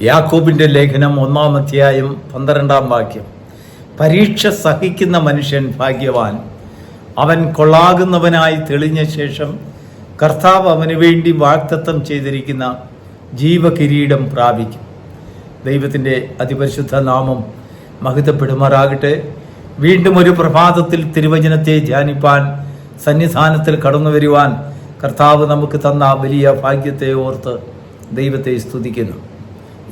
യാക്കോബിന്റെ ലേഖനം 1-ാം അധ്യായം 12-ാം വാക്യം. പരീക്ഷ സഹിക്കുന്ന മനുഷ്യൻ ഭാഗ്യവാൻ, അവൻ കൊള്ളാകുന്നവനായി തെളിഞ്ഞ ശേഷം കർത്താവ് അവന് വേണ്ടി വാഗ്ദത്തം ചെയ്തിരിക്കുന്ന ജീവകിരീടം പ്രാപിക്കും. ദൈവത്തിൻ്റെ അതിപരിശുദ്ധ നാമം മഹത്വപ്പെടുമാറാകട്ടെ. വീണ്ടും ഒരു പ്രഭാതത്തിൽ തിരുവചനത്തെ ധ്യാനിപ്പാൻ സന്നിധാനത്തിൽ കടന്നു വരുവാൻ കർത്താവ് നമുക്ക് തന്ന വലിയ ഭാഗ്യത്തെ ഓർത്ത് ദൈവത്തെ സ്തുതിക്കുന്നു.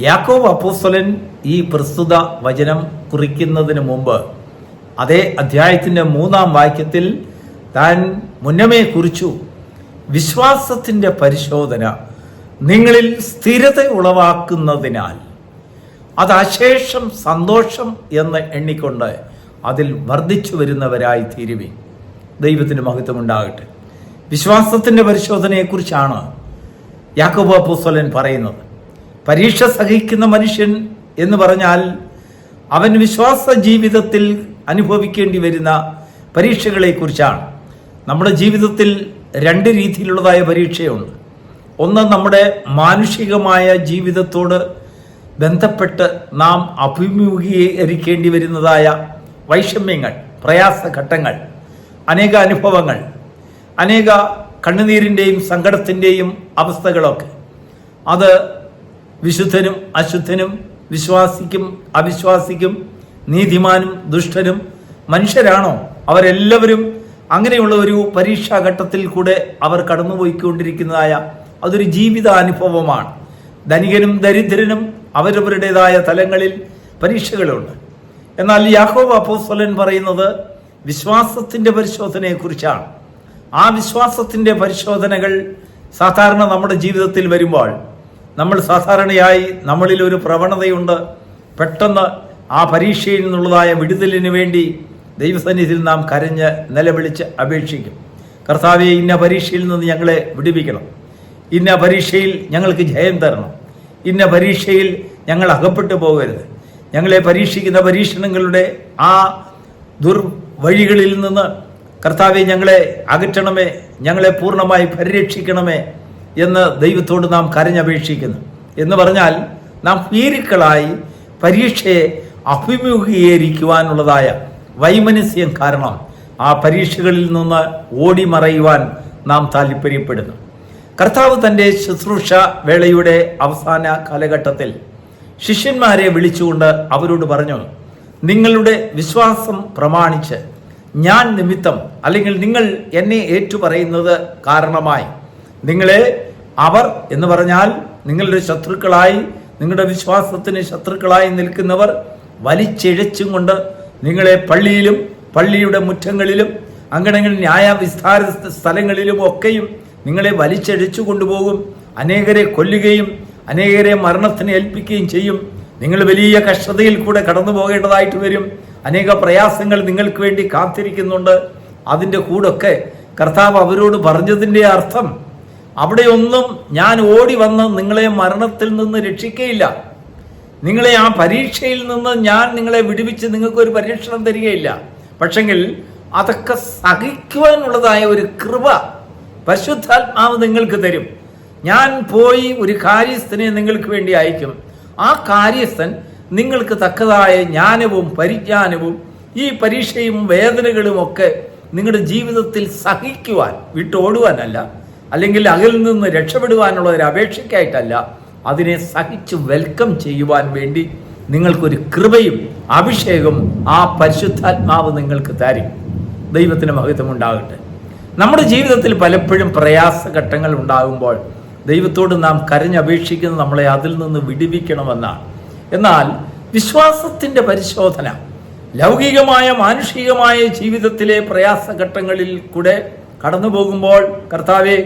യാക്കോബ് അപ്പോസ്തലൻ ഈ പ്രസ്തുത വചനം കുറിക്കുന്നതിന് മുമ്പ് അതേ അധ്യായത്തിൻ്റെ 3-ാം വാക്യത്തിൽ താൻ മുന്നമേ കുറിച്ചു, വിശ്വാസത്തിൻ്റെ പരിശോധന നിങ്ങളിൽ സ്ഥിരത ഉളവാക്കുന്നതിനാൽ അത് അശേഷം സന്തോഷം എന്ന് എണ്ണിക്കൊണ്ട് അതിൽ വർദ്ധിച്ചു വരുന്നവരായി തീരുവിൻ. ദൈവത്തിന് മഹത്വമുണ്ടാകട്ടെ. വിശ്വാസത്തിൻ്റെ പരിശോധനയെക്കുറിച്ചാണ് യാക്കോബ് അപ്പോസ്തലൻ പറയുന്നത്. പരീക്ഷ സഹിക്കുന്ന മനുഷ്യൻ എന്ന് പറഞ്ഞാൽ അവൻ വിശ്വാസ ജീവിതത്തിൽ അനുഭവിക്കേണ്ടി വരുന്ന പരീക്ഷകളെക്കുറിച്ചാണ്. നമ്മുടെ ജീവിതത്തിൽ 2 രീതിയിലുള്ളതായ പരീക്ഷയുണ്ട്. ഒന്ന്, നമ്മുടെ മാനുഷികമായ ജീവിതത്തോട് ബന്ധപ്പെട്ട് നാം അഭിമുഖീകരിക്കേണ്ടി വരുന്നതായ വൈഷമ്യങ്ങൾ, പ്രയാസഘട്ടങ്ങൾ, അനേക അനുഭവങ്ങൾ, അനേക കണ്ണുനീരിൻ്റെയും സങ്കടത്തിൻ്റെയും അവസ്ഥകളൊക്കെ. അത് വിശുദ്ധനും അശുദ്ധനും, വിശ്വാസിക്കും അവിശ്വാസിക്കും, നീതിമാനും ദുഷ്ടനും മനുഷ്യരാണോ, അവരെല്ലാവരും അങ്ങനെയുള്ള ഒരു പരീക്ഷാഘട്ടത്തിൽ കൂടെ അവർ കടന്നുപോയിക്കൊണ്ടിരിക്കുന്നതായ അതൊരു ജീവിതാനുഭവമാണ്. ധനികനും ദരിദ്രനും അവരവരുടേതായ തലങ്ങളിൽ പരീക്ഷകളുണ്ട്. എന്നാൽ യാക്കോബ് അപ്പോസ്തലൻ പറയുന്നത് വിശ്വാസത്തിൻ്റെ പരിശോധനയെക്കുറിച്ചാണ്. ആ വിശ്വാസത്തിൻ്റെ പരിശോധനകൾ സാധാരണ നമ്മുടെ ജീവിതത്തിൽ വരുമ്പോൾ നമ്മൾ സാധാരണയായി നമ്മളിൽ ഒരു പ്രവണതയുണ്ട്. പെട്ടെന്ന് ആ പരീക്ഷയിൽ നിന്നുള്ളതായ വിടുതലിന് വേണ്ടി ദൈവസന്നിധിയിൽ നാം കരഞ്ഞ് നിലവിളിച്ച് അപേക്ഷിക്കും. കർത്താവേ, ഇന്ന പരീക്ഷയിൽ നിന്ന് ഞങ്ങളെ വിടുവിക്കണം, ഇന്ന പരീക്ഷയിൽ ഞങ്ങൾക്ക് ജയം തരണം, ഇന്ന പരീക്ഷയിൽ ഞങ്ങൾ അകപ്പെട്ടു പോകരുത്, ഞങ്ങളെ പരീക്ഷിക്കുന്ന പരീക്ഷണങ്ങളുടെ ആ ദുർവഴികളിൽ നിന്ന് കർത്താവെ ഞങ്ങളെ അകറ്റണമേ, ഞങ്ങളെ പൂർണ്ണമായി പരിരക്ഷിക്കണമേ എന്ന് ദൈവത്തോട് നാം കരഞ്ഞപേക്ഷിക്കുന്നു. എന്ന് പറഞ്ഞാൽ നാം ഭീരുക്കളായി പരീക്ഷയെ അഭിമുഖീകരിക്കുവാനുള്ളതായ വൈമനസ്യം കാരണം ആ പരീക്ഷകളിൽ നിന്ന് ഓടിമറയുവാൻ നാം താല്പര്യപ്പെടുന്നു. കർത്താവ് തൻ്റെ ശുശ്രൂഷ വേളയുടെ അവസാന കാലഘട്ടത്തിൽ ശിഷ്യന്മാരെ വിളിച്ചുകൊണ്ട് അവരോട് പറഞ്ഞു, നിങ്ങളുടെ വിശ്വാസം പ്രമാണിച്ച് ഞാൻ നിമിത്തം, അല്ലെങ്കിൽ നിങ്ങൾ എന്നെ ഏറ്റുപറയുന്നത് കാരണമായി നിങ്ങളെ അവർ എന്ന് പറഞ്ഞാൽ നിങ്ങളുടെ ശത്രുക്കളായി, നിങ്ങളുടെ വിശ്വാസത്തിന് ശത്രുക്കളായി നിൽക്കുന്നവർ വലിച്ചിഴച്ചും കൊണ്ട് നിങ്ങളെ പള്ളിയിലും പള്ളിയുടെ മുറ്റങ്ങളിലും അങ്കണങ്ങളിൽ ന്യായവിസ്താര സ്ഥലങ്ങളിലും ഒക്കെയും നിങ്ങളെ വലിച്ചഴിച്ചു കൊണ്ടുപോകും, അനേകരെ കൊല്ലുകയും അനേകരെ മരണത്തിന് ഏൽപ്പിക്കുകയും ചെയ്യും. നിങ്ങൾ വലിയ കഷ്ടതയിൽ കൂടെ കടന്നു പോകേണ്ടതായിട്ട് വരും. അനേക പ്രയാസങ്ങൾ നിങ്ങൾക്ക് വേണ്ടി കാത്തിരിക്കുന്നുണ്ട്. അതിൻ്റെ കൂടൊക്കെ കർത്താവ് അവരോട് പറഞ്ഞതിൻ്റെ അർത്ഥം, അവിടെയൊന്നും ഞാൻ ഓടി വന്ന് നിങ്ങളെ മരണത്തിൽ നിന്ന് രക്ഷിക്കുകയില്ല, നിങ്ങളെ ആ പരീക്ഷയിൽ നിന്ന് ഞാൻ നിങ്ങളെ വിടുവിച്ച് നിങ്ങൾക്കൊരു പരീക്ഷണം തരികയില്ല. പക്ഷെങ്കിൽ അതൊക്കെ സഹിക്കുവാനുള്ളതായ ഒരു കൃപ പരിശുദ്ധാത്മാവ് നിങ്ങൾക്ക് തരും. ഞാൻ പോയി ഒരു കാര്യസ്ഥനെ നിങ്ങൾക്ക് വേണ്ടി അയക്കും. ആ കാര്യസ്ഥൻ നിങ്ങൾക്ക് തക്കതായ ജ്ഞാനവും പരിജ്ഞാനവും ഈ പരീക്ഷയും വേദനകളും ഒക്കെ നിങ്ങളുടെ ജീവിതത്തിൽ സഹിക്കുവാൻ, വിട്ടോടുവാനല്ല, അല്ലെങ്കിൽ അതിൽ നിന്ന് രക്ഷപ്പെടുവാനുള്ള ഒരു അപേക്ഷയ്ക്കായിട്ടല്ല, അതിനെ സഹിച്ച് വെൽക്കം ചെയ്യുവാൻ വേണ്ടി നിങ്ങൾക്കൊരു കൃപയും അഭിഷേകം ആ പരിശുദ്ധാത്മാവ് നിങ്ങൾക്ക് തരും. ദൈവത്തിന് മഹത്വം ഉണ്ടാകട്ടെ. നമ്മുടെ ജീവിതത്തിൽ പലപ്പോഴും പ്രയാസഘട്ടങ്ങൾ ഉണ്ടാകുമ്പോൾ ദൈവത്തോട് നാം കരഞ്ഞപേക്ഷിക്കുന്നത് നമ്മളെ അതിൽ നിന്ന് വിടുവിക്കണമെന്നാണ്. എന്നാൽ വിശ്വാസത്തിൻ്റെ പരിശോധന ലൗകികമായ മാനുഷികമായ ജീവിതത്തിലെ പ്രയാസഘട്ടങ്ങളിൽ കൂടെ കടന്നു പോകുമ്പോൾ കർത്താവെ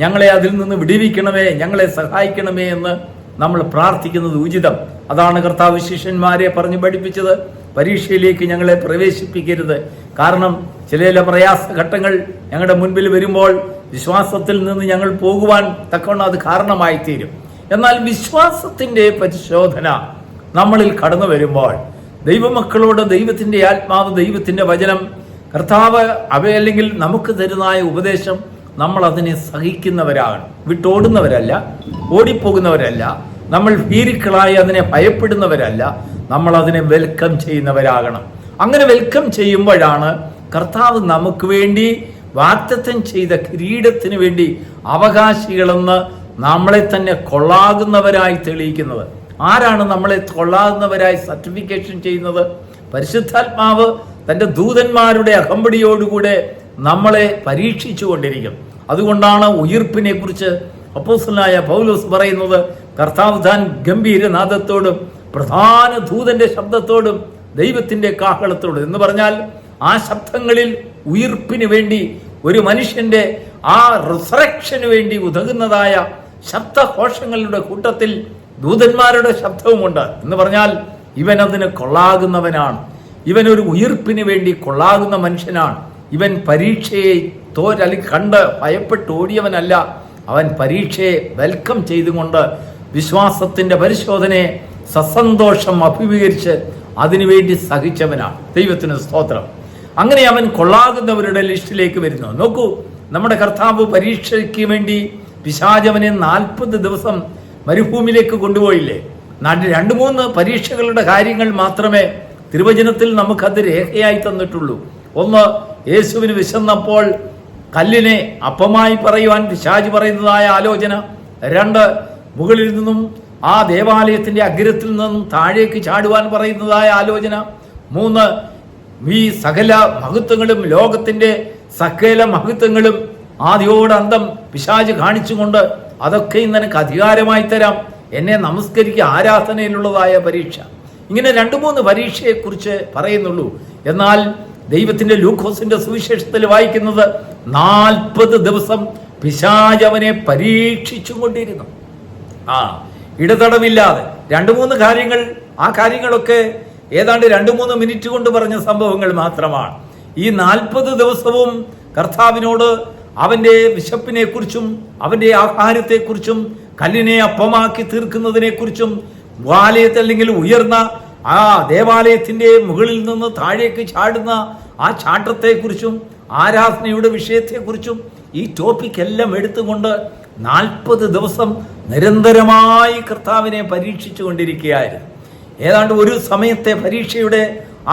ഞങ്ങളെ അതിൽ നിന്ന് വിടുവിക്കണമേ, ഞങ്ങളെ സഹായിക്കണമേ എന്ന് നമ്മൾ പ്രാർത്ഥിക്കുന്നത് ഉചിതം. അതാണ് കർത്താവ് ശിഷ്യന്മാരെ പറഞ്ഞു പഠിപ്പിച്ചത്. പരീക്ഷയിലേക്ക് ഞങ്ങളെ പ്രവേശിപ്പിക്കരുത്. കാരണം ചില പ്രയാസഘട്ടങ്ങൾ ഞങ്ങളുടെ മുൻപിൽ വരുമ്പോൾ വിശ്വാസത്തിൽ നിന്ന് ഞങ്ങൾ പോകുവാൻ തക്കവണ്ണം അത് കാരണമായി തീരും. എന്നാൽ വിശ്വാസത്തിൻ്റെ പരിശോധന നമ്മളിൽ കടന്നു വരുമ്പോൾ ദൈവമക്കളോട് ദൈവത്തിൻ്റെ ആത്മാവ്, ദൈവത്തിൻ്റെ വചനം, കർത്താവ് അവയല്ലെങ്കിൽ നമുക്ക് തരുന്നതായ ഉപദേശം നമ്മൾ അതിനെ സഹിക്കുന്നവരാണ്, വിട്ടോടുന്നവരല്ല, ഓടിപ്പോകുന്നവരല്ല, നമ്മൾ ഭീരുക്കളായി അതിനെ ഭയപ്പെടുന്നവരല്ല, നമ്മൾ അതിനെ വെൽക്കം ചെയ്യുന്നവരാകണം. അങ്ങനെ വെൽക്കം ചെയ്യുമ്പോഴാണ് കർത്താവ് നമുക്ക് വേണ്ടി വാഗ്ദത്തം ചെയ്ത കിരീടത്തിന് വേണ്ടി അവകാശികളെന്ന് നമ്മളെ തന്നെ കൊള്ളാകുന്നവരായി തെളിയിക്കുന്നത്. ആരാണ് നമ്മളെ കൊള്ളാകുന്നവരായി സർട്ടിഫിക്കേഷൻ ചെയ്യുന്നത്? പരിശുദ്ധാത്മാവ് തൻ്റെ ദൂതന്മാരുടെ അകമ്പടിയോടുകൂടെ നമ്മളെ പരീക്ഷിച്ചു കൊണ്ടിരിക്കും. അതുകൊണ്ടാണ് ഉയിർപ്പിനെ കുറിച്ച് അപ്പോസ്തലനായ പൗലോസ് പറയുന്നത്, കർത്താവ് താൻ ഗംഭീരനാദത്തോടും പ്രധാന ദൂതന്റെ ശബ്ദത്തോടും ദൈവത്തിന്റെ കാഹളത്തോടും എന്ന് പറഞ്ഞാൽ ആ ശബ്ദങ്ങളിൽ ഉയിർപ്പിന് വേണ്ടി ഒരു മനുഷ്യന്റെ ആ റിസറക്ഷന് വേണ്ടി ഉതകുന്നതായ ശബ്ദഘോഷങ്ങളുടെ കൂട്ടത്തിൽ ദൂതന്മാരുടെ ശബ്ദവുമുണ്ട്. എന്ന് പറഞ്ഞാൽ ഇവൻ അതിന് കൊള്ളാകുന്നവനാണ്. ഇവൻ ഒരു ഉയിർപ്പിന് വേണ്ടി കൊള്ളാകുന്ന മനുഷ്യനാണ്. ഇവൻ പരീക്ഷയെ കണ്ട് ഭയപ്പെട്ട് ഓടിയവനല്ല. അവൻ പരീക്ഷയെ വെൽക്കം ചെയ്തുകൊണ്ട് വിശ്വാസത്തിന്റെ പരിശോധനയെ സസന്തോഷം അഭിമുഖീകരിച്ച് അതിനുവേണ്ടി സഹിച്ചവനാണ്. ദൈവത്തിന് സ്തോത്രം. അങ്ങനെ അവൻ കൊള്ളാകുന്നവരുടെ ലിസ്റ്റിലേക്ക് വരുന്നു. നോക്കൂ, നമ്മുടെ കർത്താവ് പരീക്ഷയ്ക്ക് വേണ്ടി പിശാചവനെ 40 ദിവസം മരുഭൂമിയിലേക്ക് കൊണ്ടുപോയില്ലേ? 2-3 പരീക്ഷകളുടെ കാര്യങ്ങൾ മാത്രമേ തിരുവചനത്തിൽ നമുക്കത് രേഖയായി തന്നിട്ടുള്ളൂ. ഒന്ന്, യേശുവിന് വിശന്നപ്പോൾ കല്ലിനെ അപ്പമായി പറയുവാൻ പിശാച് പറയുന്നതായ ആലോചന. 2, മുകളിൽ നിന്നും ആ ദേവാലയത്തിന്റെ അഗ്രത്തിൽ നിന്നും താഴേക്ക് ചാടുവാൻ പറയുന്നതായ ആലോചന. 3, ഈ സകല മഹത്വങ്ങളും ലോകത്തിന്റെ സകല മഹത്വങ്ങളും ആദ്യോടന്തം പിശാച് കാണിച്ചുകൊണ്ട് അതൊക്കെയും നിനക്ക് അധികാരമായി തരാം, എന്നെ നമസ്കരിക്കുക, ആരാധനയിലുള്ളതായ പരീക്ഷ. ഇങ്ങനെ 2-3 പരീക്ഷയെക്കുറിച്ച് പറയുന്നുള്ളൂ. എന്നാൽ ദൈവത്തിന്റെ ലൂക്കോസിന്റെ സുവിശേഷത്തിൽ വായിക്കുന്നത് 40 ദിവസം പിശാച് അവനെ പരീക്ഷിച്ചു കൊണ്ടിരുന്നു. ഇടതടവില്ലാതെ 2-3 കാര്യങ്ങൾ. ആ കാര്യങ്ങളൊക്കെ ഏതാണ്ട് 2-3 മിനിറ്റ് കൊണ്ട് പറഞ്ഞ സംഭവങ്ങൾ മാത്രമാണ്. ഈ 40 ദിവസവും കർത്താവിനോട് അവന്റെ വിശപ്പിനെ കുറിച്ചും അവന്റെ ആഹാരത്തെക്കുറിച്ചും കല്ലിനെ അപ്പമാക്കി തീർക്കുന്നതിനെ കുറിച്ചും ആലയത്തിൽ അല്ലെങ്കിൽ ഉയർന്ന ആ ദേവാലയത്തിന്റെ മുകളിൽ നിന്ന് താഴേക്ക് ചാടുന്ന ആ ചാട്ടത്തെക്കുറിച്ചും ആരാധനയുടെ വിഷയത്തെക്കുറിച്ചും ഈ ടോപ്പിക് എല്ലാം എടുത്തുകൊണ്ട് 40 ദിവസം നിരന്തരമായി കർത്താവിനെ പരീക്ഷിച്ചു കൊണ്ടിരിക്കുകയായിരുന്നു. ഏതാണ്ട് ഒരു സമയത്തെ പരീക്ഷയുടെ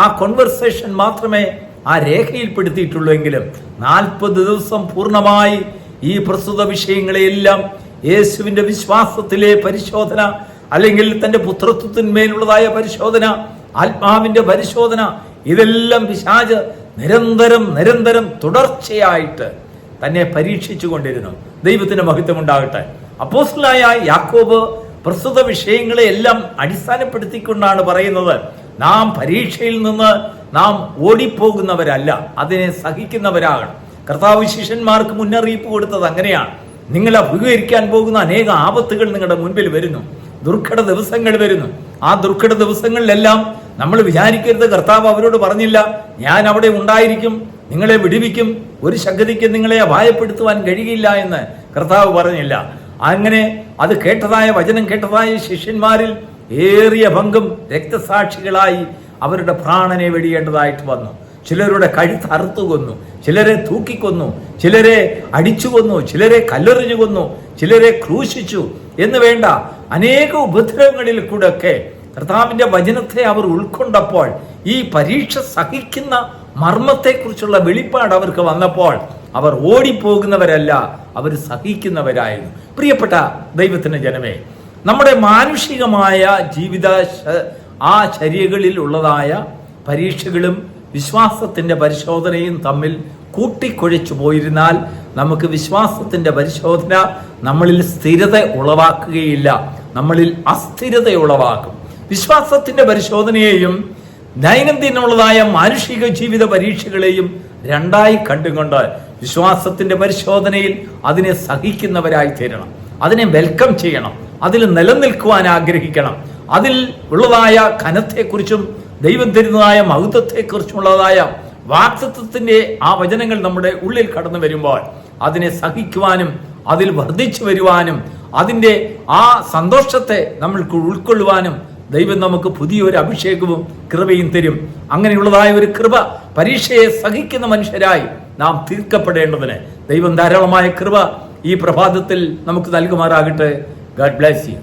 ആ കോൺവെർസേഷൻ മാത്രമേ ആ രേഖയിൽപ്പെടുത്തിയിട്ടുള്ളൂ. എങ്കിലും 40 ദിവസം പൂർണ്ണമായി ഈ പ്രസ്തുത വിഷയങ്ങളെയെല്ലാം യേശുവിന്റെ വിശ്വാസത്തിലെ പരിശോധന, അല്ലെങ്കിൽ തന്റെ പുത്രത്വത്തിന്മേലുള്ളതായ പരിശോധന, ആത്മാവിന്റെ പരിശോധന, ഇതെല്ലാം പിശാച് നിരന്തരം തുടർച്ചയായിട്ട് തന്നെ പരീക്ഷിച്ചു കൊണ്ടിരുന്നു. ദൈവത്തിന്റെ മഹത്വം ഉണ്ടാകട്ടെ. അപ്പോസ്തലനായ യാക്കോബ് പ്രസ്തുത വിഷയങ്ങളെ എല്ലാം അടിസ്ഥാനപ്പെടുത്തിക്കൊണ്ടാണ് പറയുന്നത്, നാം പരീക്ഷയിൽ നിന്ന് നാം ഓടിപ്പോകുന്നവരല്ല, അതിനെ സഹിക്കുന്നവരാകണം. കർത്താവ് ശിഷ്യന്മാർക്ക് മുന്നറിയിപ്പ് കൊടുത്തത് അങ്ങനെയാണ്. നിങ്ങൾ അഭിമുഖീകരിക്കാൻ പോകുന്ന അനേക ആപത്തുകൾ നിങ്ങളുടെ മുൻപിൽ വരുന്നു, ദുർഘട ദിവസങ്ങൾ വരുന്നു. ആ ദുർഘട ദിവസങ്ങളിലെല്ലാം നമ്മൾ വിചാരിക്കരുത് കർത്താവ് അവരോട് പറഞ്ഞില്ല, ഞാൻ അവിടെ ഉണ്ടായിരിക്കും, നിങ്ങളെ വിടുവിക്കും, ഒരു ശക്തിക്ക് നിങ്ങളെ അപായപ്പെടുത്തുവാൻ കഴിയില്ല എന്ന് കർത്താവ് പറഞ്ഞില്ല. അങ്ങനെ അത് കേട്ടതായ വചനം കേട്ടതായ ശിഷ്യന്മാരിൽ ഏറിയ പങ്കും രക്തസാക്ഷികളായി അവരുടെ പ്രാണനെ വെടിയേണ്ടതായിട്ട് വന്നു. ചിലരുടെ കഴുത്ത് അറുത്തു കൊന്നു, ചിലരെ തൂക്കിക്കൊന്നു, ചിലരെ അടിച്ചു കൊന്നു, ചിലരെ കല്ലെറിഞ്ഞു കൊന്നു, ചിലരെ ക്രൂശിച്ചു എന്ന് വേണ്ട അനേക ഉപദ്രവങ്ങളിൽ കൂടെയൊക്കെ കർത്താവിന്റെ വചനത്തെ അവർ ഉൾക്കൊണ്ടപ്പോൾ ഈ പരീക്ഷ സഹിക്കുന്ന മർമ്മത്തെക്കുറിച്ചുള്ള വെളിപ്പാട് അവർക്ക് വന്നപ്പോൾ അവർ ഓടിപ്പോകുന്നവരല്ല, അവർ സഹിക്കുന്നവരായിരുന്നു. പ്രിയപ്പെട്ട ദൈവത്തിന്റെ ജനമേ, നമ്മുടെ മാനുഷികമായ ജീവിത ആ ചര്യകളിൽ ഉള്ളതായ പരീക്ഷകളും വിശ്വാസത്തിന്റെ പരിശോധനയും തമ്മിൽ കൂട്ടിക്കുഴച്ചു പോയിരുന്നാൽ നമുക്ക് വിശ്വാസത്തിന്റെ പരിശോധന നമ്മളിൽ സ്ഥിരത ഉളവാക്കുകയില്ല, നമ്മളിൽ അസ്ഥിരത ഉളവാക്കും. വിശ്വാസത്തിന്റെ പരിശോധനയെയും ദൈനംദിനമുള്ളതായ മാനുഷിക ജീവിത പരീക്ഷകളെയും രണ്ടായി കണ്ടുകൊണ്ട് വിശ്വാസത്തിന്റെ പരിശോധനയിൽ അതിനെ സഹിക്കുന്നവരായി തീരണം, അതിനെ വെൽക്കം ചെയ്യണം, അതിൽ നിലനിൽക്കുവാൻ ആഗ്രഹിക്കണം. അതിൽ ഉള്ളതായ ഘനത്തെക്കുറിച്ചും ദൈവം തരുന്നതായ മഹത്വത്തെക്കുറിച്ചുള്ളതായ വാക്തത്വത്തിന്റെ ആ വചനങ്ങൾ നമ്മുടെ ഉള്ളിൽ കടന്നു വരുമ്പോൾ അതിനെ സഹിക്കുവാനും അതിൽ വർദ്ധിച്ചു വരുവാനും അതിൻ്റെ ആ സന്തോഷത്തെ നമ്മൾക്ക് ഉൾക്കൊള്ളുവാനും ദൈവം നമുക്ക് പുതിയൊരു അഭിഷേകവും കൃപയും തരും. അങ്ങനെയുള്ളതായ ഒരു കൃപ പരീക്ഷയെ സഹിക്കുന്ന മനുഷ്യരായി നാം തീർക്കപ്പെടേണ്ടതിന് ദൈവം ധാരാളമായ കൃപ ഈ പ്രഭാതത്തിൽ നമുക്ക് നൽകുമാറാകട്ടെ. God bless you.